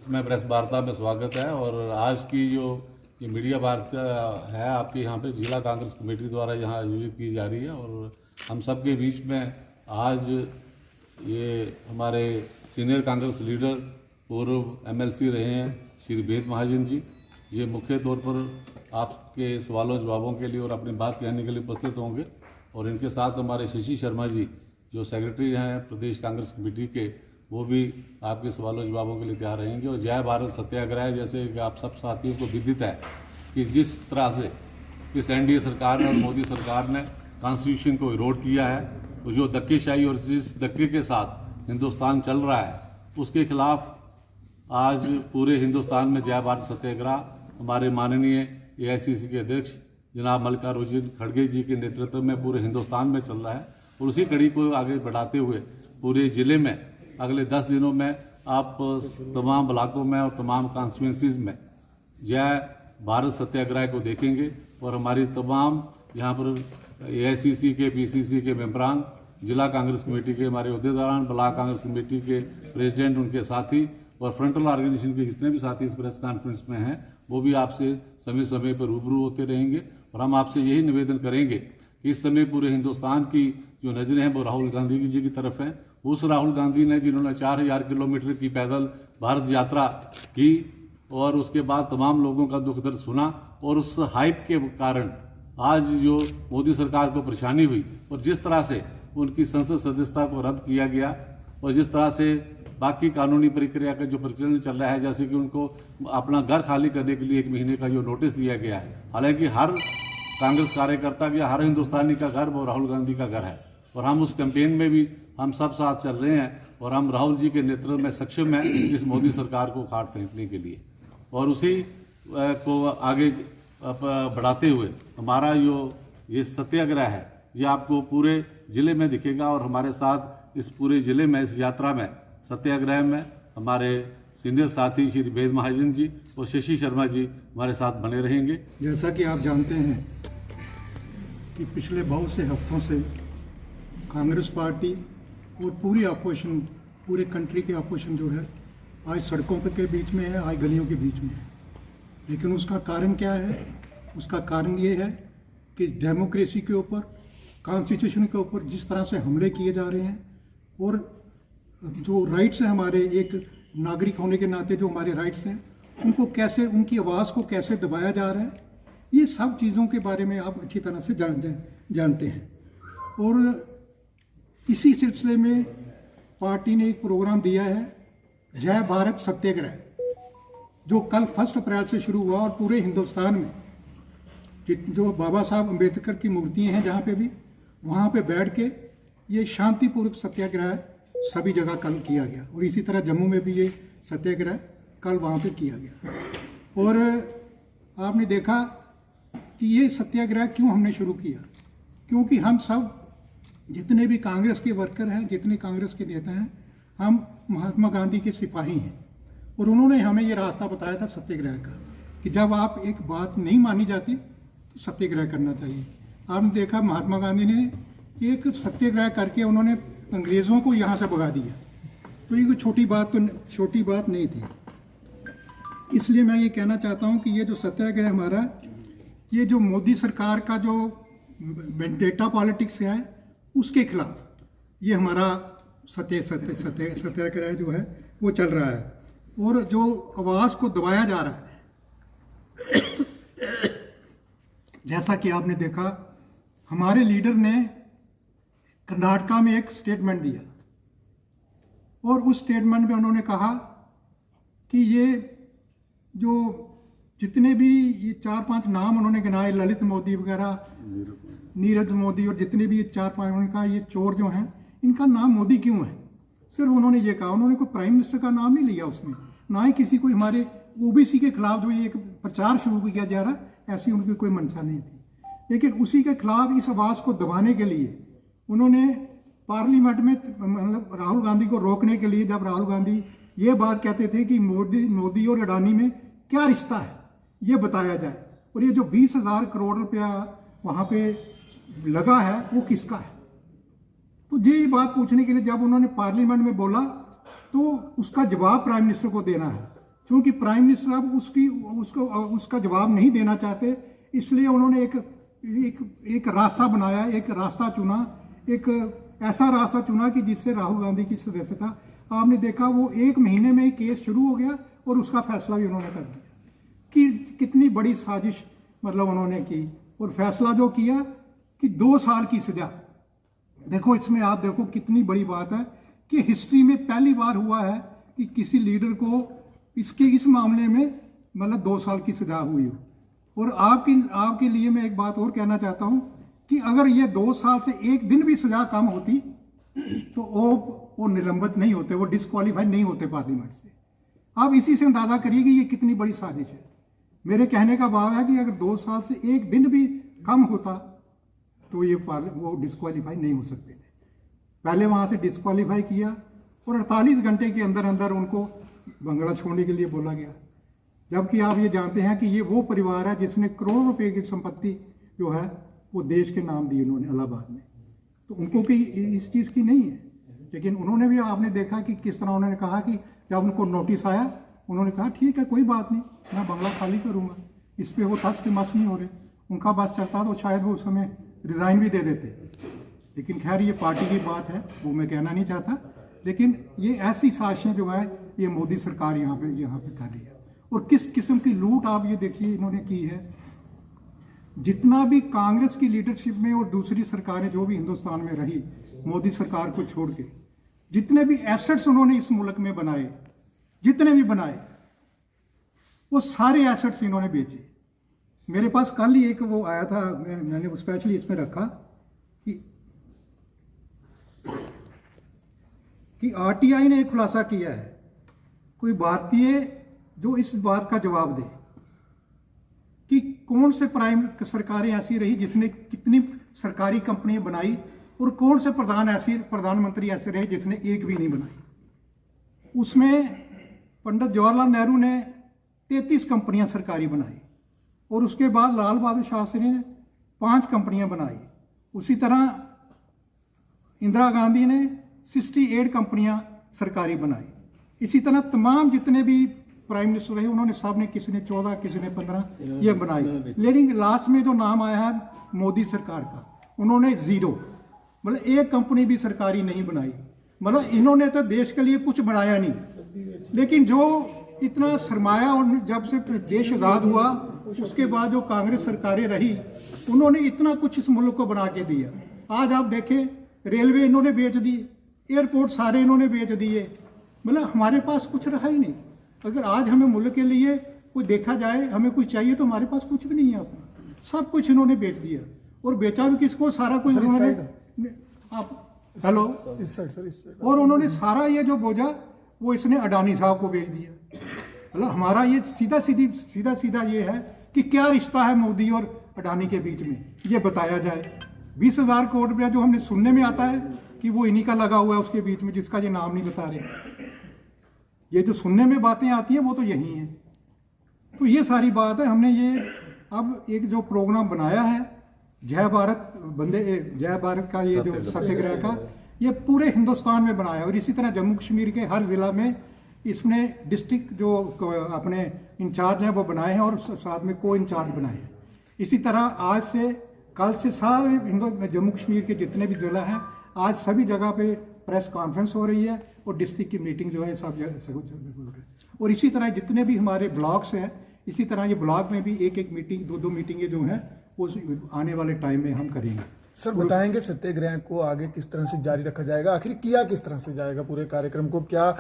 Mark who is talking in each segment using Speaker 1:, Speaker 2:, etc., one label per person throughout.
Speaker 1: इसमें प्रेस वार्ता में स्वागत है। और आज की जो ये मीडिया वार्ता है आपके यहाँ पे जिला कांग्रेस कमेटी द्वारा यहाँ आयोजित की जा रही है। और हम सब के बीच में आज ये हमारे सीनियर कांग्रेस लीडर पूर्व एमएलसी रहे हैं श्री वेद महाजन जी, ये मुख्य तौर पर आपके सवालों जवाबों के लिए और अपनी बात कहने के लिए उपस्थित होंगे। और इनके साथ हमारे शशि शर्मा जी जो सेक्रेटरी हैं प्रदेश कांग्रेस कमेटी के, वो भी आपके सवालों जवाबों के लिए तैयार रहेंगे। और जय भारत सत्याग्रह, जैसे कि आप सब साथियों को विदित है कि जिस तरह से इस एनडीए सरकार ने और मोदी सरकार ने कॉन्स्टिट्यूशन को इरोड किया है, तो जो धक्केशाही और जिस धक्के के साथ हिंदुस्तान चल रहा है उसके खिलाफ आज पूरे हिंदुस्तान में जय भारत सत्याग्रह हमारे माननीय एआईसीसी के अध्यक्ष जनाब मल्लिकार्जुन खड़गे जी के नेतृत्व में पूरे हिंदुस्तान में चल रहा है। और उसी कड़ी को आगे बढ़ाते हुए पूरे ज़िले में अगले 10 दिनों में आप तमाम ब्लॉकों में और तमाम कॉन्स्टिट्यूंसीज में जय भारत सत्याग्रह को देखेंगे। और हमारी तमाम यहाँ पर एआईसीसी के, पीसीसी के मेंबरान, जिला कांग्रेस कमेटी के हमारे अहदेदारान, ब्लॉक कांग्रेस कमेटी के प्रेसिडेंट, उनके साथी और फ्रंटल ऑर्गेनाइजेशन के जितने भी साथी इस प्रेस कॉन्फ्रेंस में हैं, वो भी आपसे समय समय पर रूबरू होते रहेंगे। और हम आपसे यही निवेदन करेंगे कि इस समय पूरे हिंदुस्तान की जो नज़रें हैं वो राहुल गांधी जी की तरफ हैं। उस राहुल गांधी ने जिन्होंने 4000 किलोमीटर की पैदल भारत यात्रा की और उसके बाद तमाम लोगों का दुख दर्द सुना, और उस हाइप के कारण आज जो मोदी सरकार को परेशानी हुई और जिस तरह से उनकी संसद सदस्यता को रद्द किया गया और जिस तरह से बाकी कानूनी प्रक्रिया का जो प्रचलन चल रहा है, जैसे कि उनको अपना घर खाली करने के लिए 1 महीने का जो नोटिस दिया गया है, हालांकि हर कांग्रेस कार्यकर्ता या हर हिंदुस्तानी का घर वो राहुल गांधी का घर है। और हम उस कैंपेन में भी हम सब साथ चल रहे हैं और हम राहुल जी के नेतृत्व में सक्षम हैं इस मोदी सरकार को खाट फेंकने के लिए। और उसी को आगे बढ़ाते हुए हमारा जो ये सत्याग्रह है ये आपको पूरे ज़िले में दिखेगा। और हमारे साथ इस पूरे ज़िले में, इस यात्रा में, सत्याग्रह में हमारे सीनियर साथी श्री वेद महाजन जी और शशि शर्मा जी हमारे साथ बने रहेंगे।
Speaker 2: जैसा कि आप जानते हैं कि पिछले बहुत से हफ्तों से कांग्रेस पार्टी और पूरी अपोजिशन, पूरे कंट्री की अपोजिशन जो है आज सड़कों के बीच में है, आज गलियों के बीच में है। लेकिन उसका कारण क्या है? उसका कारण ये है कि डेमोक्रेसी के ऊपर, कॉन्स्टिट्यूशन के ऊपर जिस तरह से हमले किए जा रहे हैं और जो राइट्स हैं हमारे, एक नागरिक होने के नाते जो हमारे राइट्स हैं उनको कैसे, उनकी आवाज़ को कैसे दबाया जा रहा है, ये सब चीज़ों के बारे में आप अच्छी तरह से जानते हैं। और इसी सिलसिले में पार्टी ने एक प्रोग्राम दिया है जय भारत सत्याग्रह, जो कल 1 अप्रैल से शुरू हुआ और पूरे हिंदुस्तान में जो बाबा साहब अम्बेडकर की मूर्तियाँ हैं जहाँ पे भी, वहाँ पे बैठ के ये शांतिपूर्वक सत्याग्रह सभी जगह कल किया गया। और इसी तरह जम्मू में भी ये सत्याग्रह कल वहाँ पे किया गया। और आपने देखा कि ये सत्याग्रह क्यों हमने शुरू किया, क्योंकि हम सब जितने भी कांग्रेस के वर्कर हैं, जितने कांग्रेस के नेता हैं, हम महात्मा गांधी के सिपाही हैं। और उन्होंने हमें ये रास्ता बताया था सत्याग्रह का कि जब आप एक बात नहीं मानी जाती तो सत्याग्रह करना चाहिए। आपने देखा महात्मा गांधी ने एक सत्याग्रह करके उन्होंने अंग्रेज़ों को यहाँ से भगा दिया। तो ये कोई छोटी बात नहीं थी। इसलिए मैं ये कहना चाहता हूँ कि ये जो सत्याग्रह हमारा, ये जो मोदी सरकार का जो डेटा पॉलिटिक्स है उसके खिलाफ ये हमारा सत्याग्रह जो है वो चल रहा है। और जो आवाज़ को दबाया जा रहा है जैसा कि आपने देखा, हमारे लीडर ने कर्नाटका में एक स्टेटमेंट दिया और उस स्टेटमेंट में उन्होंने कहा कि ये जो जितने भी ये 4-5 नाम उन्होंने गिनाए, ललित मोदी वगैरह, नीरज मोदी और जितने भी ये 4-5 उनका ये चोर जो हैं, इनका नाम मोदी क्यों है? सिर्फ उन्होंने ये कहा, उन्होंने कोई प्राइम मिनिस्टर का नाम नहीं लिया उसमें, ना ही किसी को हमारे ओबीसी के खिलाफ जो ये एक प्रचार शुरू किया जा रहा है, ऐसी उनकी कोई मंशा नहीं थी। लेकिन उसी के खिलाफ इस आवाज़ को दबाने के लिए उन्होंने पार्लियामेंट में, मतलब राहुल गांधी को रोकने के लिए, जब राहुल गांधी ये बात कहते थे कि मोदी और अडानी में क्या रिश्ता है ये बताया जाए, और ये जो 20,000 करोड़ रुपया वहाँ पे लगा है वो किसका है। तो ये बात पूछने के लिए जब उन्होंने पार्लियामेंट में बोला तो उसका जवाब प्राइम मिनिस्टर को देना है, क्योंकि प्राइम मिनिस्टर अब उसका जवाब नहीं देना चाहते, इसलिए उन्होंने एक रास्ता बनाया, एक रास्ता चुना, एक ऐसा रास्ता चुना कि जिससे राहुल गांधी की सदस्यता, आपने देखा वो 1 महीने में ही केस शुरू हो गया और उसका फैसला भी उन्होंने कर दिया कि कितनी बड़ी साजिश मतलब उन्होंने की। और फैसला जो किया कि 2 साल की सजा, देखो इसमें आप देखो कितनी बड़ी बात है कि हिस्ट्री में पहली बार हुआ है कि किसी लीडर को इस मामले में मतलब 2 साल की सजा हुई हो। और आपके लिए मैं एक बात और कहना चाहता हूं कि अगर ये 2 साल से 1 दिन भी सजा कम होती तो वो निलंबित नहीं होते, वो डिस्क्वालीफाई नहीं होते पार्लियामेंट से। आप इसी से अंदाजा करिए कि ये कितनी बड़ी साजिश है। मेरे कहने का भाव है कि अगर 2 साल से 1 दिन भी कम होता तो ये वो डिस्क्वालीफाई नहीं हो सकते थे। पहले वहां से डिस्क्वालीफाई किया और 48 घंटे के अंदर अंदर उनको बंगला छोड़ने के लिए बोला गया। जबकि आप ये जानते हैं कि ये वो परिवार है जिसने करोड़ों रुपए की संपत्ति जो है वो देश के नाम दी उन्होंने इलाहाबाद में, तो उनको कोई इस चीज़ की नहीं है। लेकिन उन्होंने भी आपने देखा कि किस तरह उन्होंने कहा कि जब उनको नोटिस आया उन्होंने कहा ठीक है कोई बात नहीं, मैं बंगला खाली करूँगा, इस पर वो टस से मस नहीं हो रहे। उनका बस चलता तो शायद वो उस समय रिज़ाइन भी दे देते। लेकिन खैर ये पार्टी की बात है, वो मैं कहना नहीं चाहता। लेकिन ये ऐसी साजिशें जो है ये मोदी सरकार यहाँ पे कर रही है। और किस किस्म की लूट आप ये देखिए इन्होंने की है। जितना भी कांग्रेस की लीडरशिप में और दूसरी सरकारें जो भी हिंदुस्तान में रही मोदी सरकार को छोड़ के, जितने भी एसेट्स उन्होंने इस मुल्क में बनाए, जितने भी बनाए, वो सारे एसेट्स इन्होंने बेचे। मेरे पास कल ही एक वो आया था, मैंने स्पेशली इसमें रखा कि आरटीआई ने एक खुलासा किया है, कोई भारतीय जो इस बात का जवाब दे कि कौन से प्राइम सरकारें ऐसी रही जिसने कितनी सरकारी कंपनियां बनाई और कौन से प्रधानमंत्री ऐसे रहे जिसने एक भी नहीं बनाई। उसमें पंडित जवाहरलाल नेहरू ने 33 कंपनियां सरकारी बनाई और उसके बाद लाल बहादुर शास्त्री ने 5 कंपनियां बनाई। उसी तरह इंदिरा गांधी ने 68 कंपनियां सरकारी बनाई। इसी तरह तमाम जितने भी प्राइम मिनिस्टर रहे उन्होंने सब ने, किसी ने 14, किसी ने 15 ये बनाई। लेकिन लास्ट में जो नाम आया है मोदी सरकार का, उन्होंने 0, मतलब एक कंपनी भी सरकारी नहीं बनाई। मतलब इन्होंने तो देश के लिए कुछ बनाया नहीं। लेकिन जो इतना सरमाया, और जब से देश आज़ाद हुआ उसके बाद जो कांग्रेस सरकारें रही उन्होंने इतना कुछ इस मुल्क को बना के दिया। आज आप देखें रेलवे इन्होंने बेच दी, एयरपोर्ट सारे इन्होंने बेच दिए, मतलब हमारे पास कुछ रहा ही नहीं। अगर आज हमें मुल्क के लिए कोई देखा जाए, हमें कुछ चाहिए तो हमारे पास कुछ भी नहीं है अपना, सब कुछ इन्होंने बेच दिया। और बेचा भी किसको? सारा कुछ उन्होंने, आप हेलो और उन्होंने सारा ये जो बोझा वो इसने अडानी साहब को बेच दिया। मतलब हमारा ये सीधा ये है कि क्या रिश्ता है मोदी और अडानी के बीच में, ये बताया जाए। 20,000 करोड़ रुपया जो हमने सुनने में आता है कि वो इन्हीं का लगा हुआ है उसके बीच में, जिसका ये नाम नहीं बता रहे। ये जो सुनने में बातें आती हैं वो तो यही हैं। तो ये सारी बात है। हमने ये अब एक जो प्रोग्राम बनाया है जय भारत का, ये जो सत्याग्रह का, ये पूरे हिंदुस्तान में बनाया। और इसी तरह जम्मू कश्मीर के हर जिला में इसने डिस्ट्रिक्ट जो अपने इंचार्ज हैं वो बनाए हैं और साथ में को इंचार्ज बनाए हैं। इसी तरह आज से कल से सारे जम्मू कश्मीर के जितने भी जिला हैं, आज सभी जगह पे प्रेस कॉन्फ्रेंस हो रही है और डिस्ट्रिक्ट की मीटिंग जो है सब जगह। और इसी तरह जितने भी हमारे ब्लॉक्स हैं, इसी तरह ये ब्लॉक में भी एक मीटिंग, 2 मीटिंगें जो हैं वो आने वाले टाइम में हम करेंगे।
Speaker 3: सर बताएंगे सत्याग्रह को आगे किस तरह से जारी रखा जाएगा, आखिर किया किस तरह से जाएगा पूरे कार्यक्रम को? क्या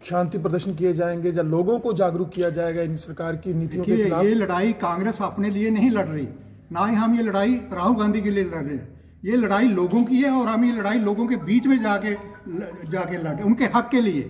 Speaker 3: शांति प्रदर्शन किए जाएंगे या लोगों को जागरूक किया जाएगा इन सरकार की नीतियों के खिलाफ?
Speaker 2: ये लड़ाई कांग्रेस अपने लिए नहीं लड़ रही, ना ही हम ये लड़ाई राहुल गांधी के लिए लड़ रहे हैं। ये लड़ाई लोगों की है और हम ये लड़ाई लोगों के बीच में जाके लड़ रहे, उनके हक के लिए।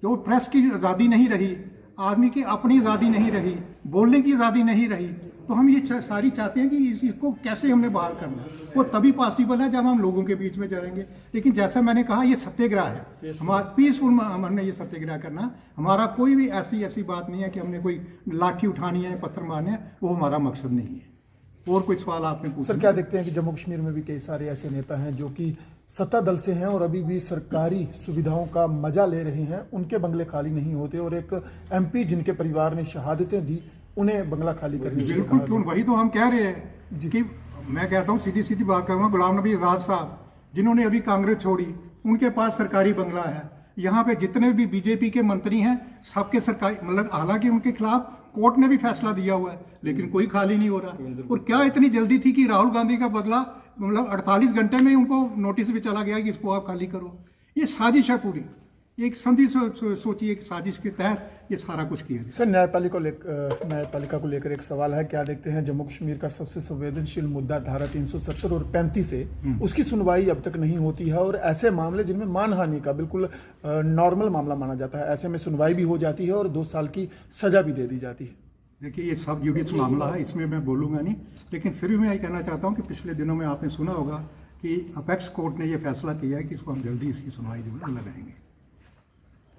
Speaker 2: जो प्रेस की आज़ादी नहीं रही, आदमी की अपनी आज़ादी नहीं रही, बोलने की आज़ादी नहीं रही, तो हम ये सारी चाहते हैं कि इसको कैसे हमने बहाल करना है। वो तभी पॉसिबल है जब हम लोगों के बीच में जाएंगे। लेकिन जैसा मैंने कहा ये सत्याग्रह है, हमारा पीसफुल हमने ये सत्याग्रह करना। हमारा कोई भी ऐसी बात नहीं है कि हमने कोई लाठी उठानी है, पत्थर मारने हैं, वो हमारा मकसद नहीं है। और कोई सवाल आपने पूछा?
Speaker 3: सर क्या देखते हैं कि जम्मू कश्मीर में भी कई सारे ऐसे नेता हैं जो कि सत्ता दल से हैं और अभी भी सरकारी सुविधाओं का मजा ले रहे हैं, उनके बंगले खाली नहीं होते, और एक एमपी जिनके परिवार ने शहादतें दी उन्हें बंगला खाली करने के लिए
Speaker 2: बिल्कुल,
Speaker 3: कहा
Speaker 2: क्यों,
Speaker 3: गया।
Speaker 2: वही तो हम कह रहे हैं कि मैं कहता हूँ सीधी सीधी बात करूँगा, गुलाम नबी आज़ाद साहब जिन्होंने अभी कांग्रेस छोड़ी, उनके पास सरकारी बंगला है। यहाँ पे जितने भी बीजेपी के मंत्री हैं सबके सरकारी, मतलब हालांकि उनके खिलाफ कोर्ट ने भी फैसला दिया हुआ है, लेकिन कोई खाली नहीं हो रहा। और क्या इतनी जल्दी थी कि राहुल गांधी का बदला, मतलब 48 घंटे में उनको नोटिस भी चला गया कि इसको आप खाली करो। ये साजिश है पूरी, एक संधि सोचिए, एक साजिश के तहत ये सारा कुछ किया गया।
Speaker 3: सर न्यायपालिका को लेकर एक सवाल है, क्या देखते हैं जम्मू कश्मीर का सबसे संवेदनशील मुद्दा धारा 370 और 35 से उसकी सुनवाई अब तक नहीं होती है, और ऐसे मामले जिनमें मानहानि का बिल्कुल नॉर्मल मामला माना जाता है, ऐसे में सुनवाई भी हो जाती है और 2 साल की सजा भी दे दी जाती है।
Speaker 2: देखिए ये सब जुडिस मामला है, इसमें मैं बोलूँगा नहीं, लेकिन फिर भी मैं ये कहना चाहता हूँ कि पिछले दिनों में आपने सुना होगा कि अपेक्स कोर्ट ने ये फैसला किया है कि इसको हम जल्दी इसकी सुनवाई जो है लगाएंगे।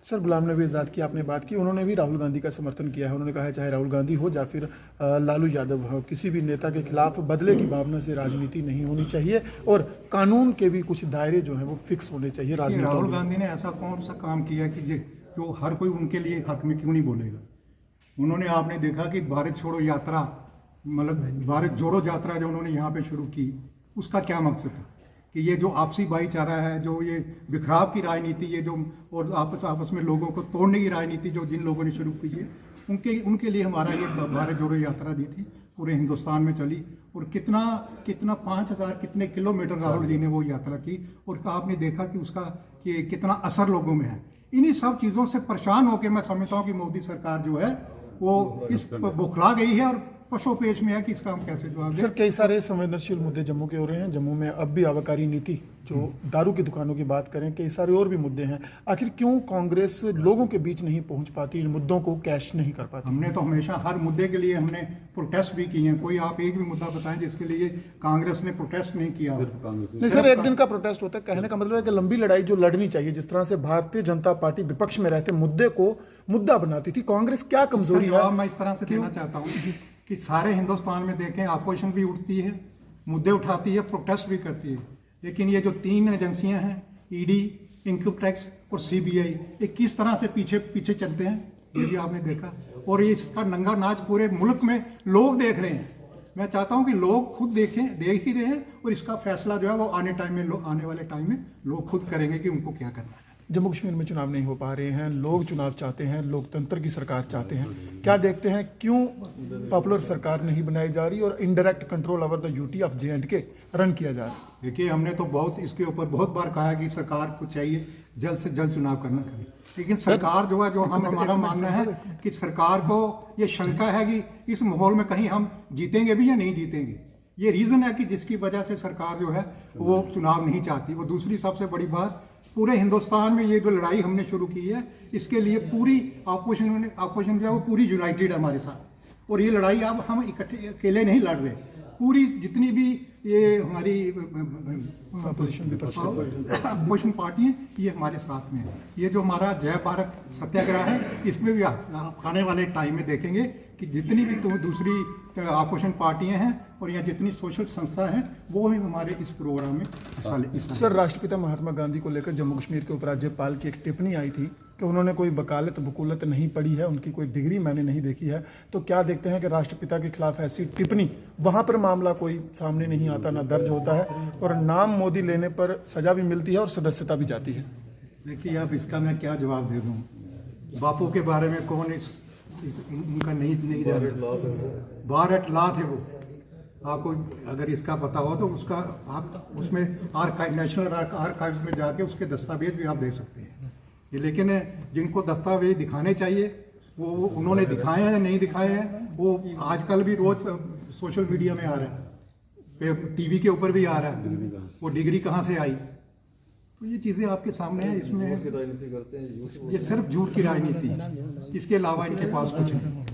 Speaker 3: सर गुलाम नबी आज़ाद की आपने बात की, उन्होंने भी राहुल गांधी का समर्थन किया है। उन्होंने कहा है चाहे राहुल गांधी हो या फिर लालू यादव हो, किसी भी नेता के खिलाफ बदले की भावना से राजनीति नहीं होनी चाहिए और कानून के भी कुछ दायरे जो हैं वो फिक्स होने चाहिए।
Speaker 2: राहुल गांधी ने ऐसा कौन सा काम किया कि जो हर कोई उनके लिए हक में क्यों नहीं बोलेगा? उन्होंने, आपने देखा कि भारत छोड़ो यात्रा, मतलब भारत जोड़ो यात्रा जो उन्होंने यहाँ पे शुरू की, उसका क्या मकसद था कि ये जो आपसी भाईचारा है, जो ये बिखराव की राजनीति, ये जो और आपस में लोगों को तोड़ने की राजनीति जो जिन लोगों ने शुरू की है, उनके लिए हमारा ये भारत जोड़ो यात्रा दी थी, पूरे हिंदुस्तान में चली। और कितना 5000 कितने किलोमीटर राहुल जी ने वो यात्रा की, और आपने देखा कि उसका कि कितना असर लोगों में है। इन्हीं सब चीज़ों से परेशान होकर मैं समझता हूँ कि मोदी सरकार जो है वो इस बौखला गई है और पशोपेश में है कि इसका हम कैसे जवाब दें।
Speaker 3: सर कई सारे संवेदनशील मुद्दे जम्मू के हो रहे हैं। जम्मू में अब भी आबकारी नीति, जो दारू की दुकानों की बात करें, कई सारे और भी मुद्दे हैं। आखिर क्यों कांग्रेस लोगों के बीच नहीं पहुंच पाती, इन मुद्दों को कैश नहीं कर पाती?
Speaker 2: हमने तो हमेशा हर मुद्दे के लिए हमने प्रोटेस्ट भी किए हैं। कोई आप एक भी मुद्दा बताएं जिसके लिए कांग्रेस ने प्रोटेस्ट नहीं किया?
Speaker 3: नहीं सर, एक दिन का प्रोटेस्ट होता है। कहने का मतलब है कि लंबी लड़ाई जो लड़नी चाहिए, जिस तरह से भारतीय जनता पार्टी विपक्ष में रहते मुद्दे को मुद्दा बनाती थी, कांग्रेस क्या कमजोरी है?
Speaker 2: मैं इस तरह से देना चाहता हूँ कि सारे हिंदुस्तान में देखें, अपोजिशन भी उठती है, मुद्दे उठाती है, प्रोटेस्ट भी करती है, लेकिन ये जो 3 एजेंसियां हैं, ईडी, इनकम टैक्स और सीबीआई, ये किस तरह से पीछे चलते हैं, ये भी आपने देखा। और ये इसका नंगा नाच पूरे मुल्क में लोग देख रहे हैं। मैं चाहता हूं कि लोग खुद देख ही रहे हैं, और इसका फैसला जो है वो आने वाले टाइम में लोग खुद करेंगे कि उनको क्या करना है।
Speaker 3: जम्मू कश्मीर में चुनाव नहीं हो पा रहे हैं, लोग चुनाव चाहते हैं, लोकतंत्र की सरकार चाहते हैं। क्या देखते हैं क्यों पॉपुलर सरकार नहीं बनाई जा रही और indirect control over the UT of J&K run किया जा रहा है?
Speaker 2: देखिए, हमने तो इसके ऊपर बहुत बार कहा है कि सरकार को चाहिए जल्द से जल्द चुनाव करना चाहिए, लेकिन सरकार जो है, जो हमारा मानना है कि सरकार को ये शंका है कि इस माहौल में कहीं हम जीतेंगे भी या नहीं जीतेंगे। ये रीज़न है कि जिसकी वजह से सरकार जो है वो चुनाव नहीं चाहती। और दूसरी सबसे बड़ी बात, पूरे हिंदुस्तान में ये जो लड़ाई हमने शुरू की है, इसके लिए पूरी अपोजिशन जो है वो पूरी यूनाइटेड है हमारे साथ। और ये लड़ाई अब हम इकट्ठे अकेले नहीं लड़ रहे, पूरी जितनी भी ये हमारी अपोजिशन पार्टी है, ये हमारे साथ में है। ये जो हमारा जय भारत सत्याग्रह है, इसमें भी आने वाले टाइम में देखेंगे कि जितनी भी दूसरी अपोजिशन पार्टियां हैं और यहाँ जितनी सोशल संस्था हैं, वो भी हमारे इस प्रोग्राम में हिस्सा।
Speaker 3: सर राष्ट्रपिता महात्मा गांधी को लेकर जम्मू कश्मीर के उपराज्यपाल की एक टिप्पणी आई थी कि उन्होंने कोई वकालत वकूलत नहीं पढ़ी है, उनकी कोई डिग्री मैंने नहीं देखी है। तो क्या देखते हैं कि राष्ट्रपिता के खिलाफ ऐसी टिप्पणी, वहां पर मामला कोई सामने नहीं आता, ना दर्ज होता है, और नाम मोदी लेने पर सजा भी मिलती है और सदस्यता भी जाती है?
Speaker 2: देखिए, अब इसका मैं क्या जवाब दे दूँ? बापू के बारे में कौन उनका नहीं जानता? भारत लॉ थे वो। आपको अगर इसका पता हो तो उसका आप उसमें नेशनल आर्काइव्स में जाके उसके दस्तावेज भी आप देख सकते हैं। ये लेकिन जिनको दस्तावेज दिखाने चाहिए वो उन्होंने दिखाए हैं या नहीं दिखाए हैं, वो आजकल भी रोज सोशल मीडिया में आ रहा है, टीवी के ऊपर भी आ रहा है। वो डिग्री कहाँ से आई? तो ये चीज़ें आपके सामने हैं। इसमें ये सिर्फ झूठ की राजनीति है, इसके अलावा इनके पास कुछ नहीं।